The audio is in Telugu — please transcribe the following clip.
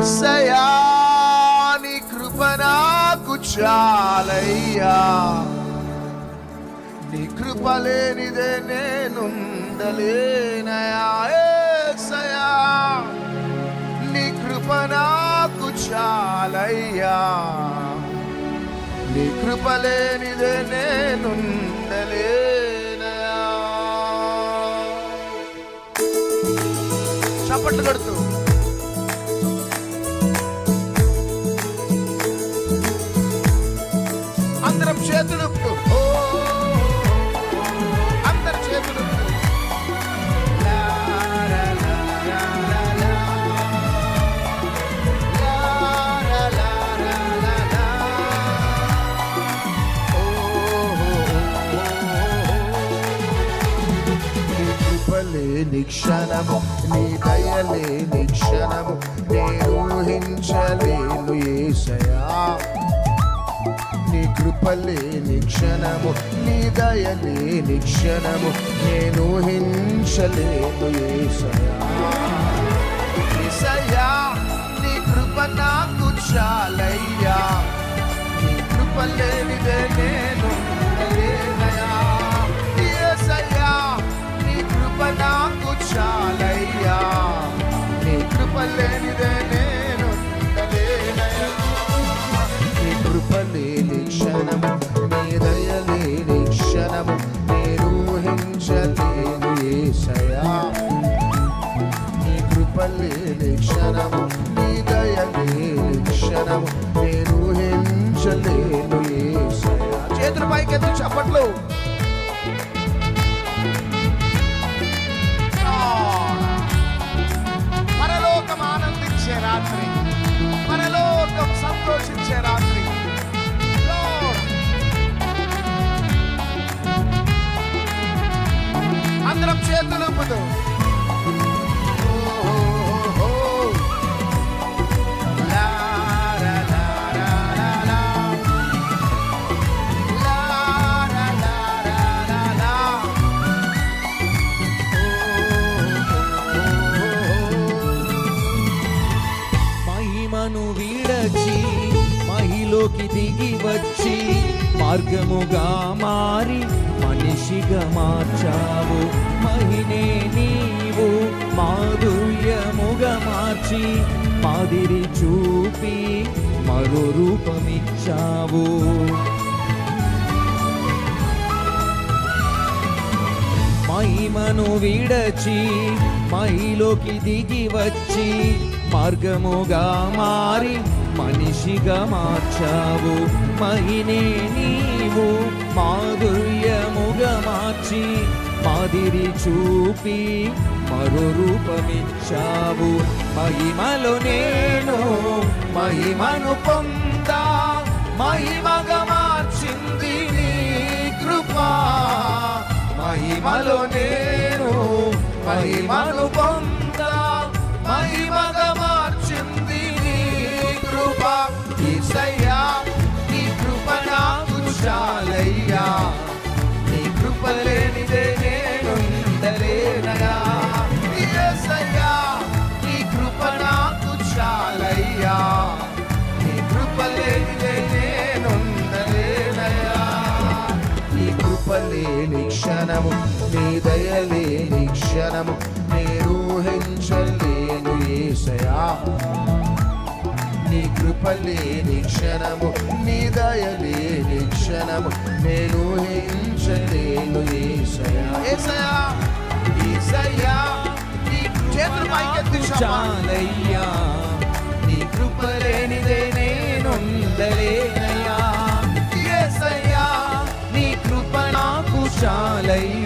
యేసయ్యా నీ కృప నాకు చాలయ్యా, నీ కృప లేనిదే నేనుండలేనయా. యేసయ్యా నీ కృప నాకు చాలయ్యా, నీ కృప లేనిదే నేనుండలేనయా. చప్పట్లు కొడుతూ అందరం చేతులు, అందరు చేతులు. నీ క్షణము, నీ దయలేని క్షణము నేను ఊహించలేను యేసయ్యా. నీ కృపలేని క్షణము, నీ దయలేని క్షణము నేను ఊహించలేను యేసయ్యా. యేసయ్యా నీ కృప నాకు చాలయ్యా, నీ కృప లేనిదే నేను ఉండలేనయా. యేసయ్యా నీ కృప నాకు చాలయ్యా, నీ కృప లేనిదే నేను ఉండలేనయా. నీ కృప లేని క్షణము, నీ దయ లేని క్షణము నేను ఊహించలేను యేసయ్యా. నీ కృప లేని క్షణము, నీ దయ లేని క్షణము నేను ఊహించలేను యేసయ్యా. చేతులు పైకెత్తి చప్పట్లు. పరలోకం ఆనందించే రాత్రి, పరలోకం సంతోషించే రాత్రి. అందరం చేతులు ఊపుతూ మహిమను విడచి మహిలోకి దిగి వచ్చి మార్గముగా మారి మనిషిగా మార్చావు. మహినే నీవు మాధుర్యముగా మార్చి మాదిరి చూపి మరో రూపమిచ్చావు. మహిమను విడచి మహిలోకి దిగి వచ్చి మార్గముగా మారి మనిషిగా మార్చావు. మహినే నీవు మాధుర్యముగా మార్చి మాదిరి చూపి మరో రూపమిచ్చావు. మహిమలో నేను మహిమను పొందా, మహిమగా మార్చింది నీ కృపా. మహిమలో నేను మహిమను పొందా, మహిమగా మార్చింది నీ కృపా. యేసయ్యా నీ కృప నాకు చాలయ్యా, నీ కృప లేనిదే నేనుండలేనయా. యేసయ్యా నీ కృప నాకు చాలయ్యా, నీ కృప లేనిదే నేనుండలేనయా. నీ కృప లేని క్షణము, నీ దయ లేని క్షణము నేను ఊహించలేను యేసయ్యా. నీ కృప లేని క్షణము, నీ దయ లేని క్షణము నేను ఊహించలేను యేసయ్యా. యేసయ్యా యేసయ్యా నీ చేతులు పైకెత్తి చాలయ్యా, నీ కృప లేనిదే నేనుండలేనయ్యా. యేసయ్యా నీ కృప నాకు చాలయ్యా,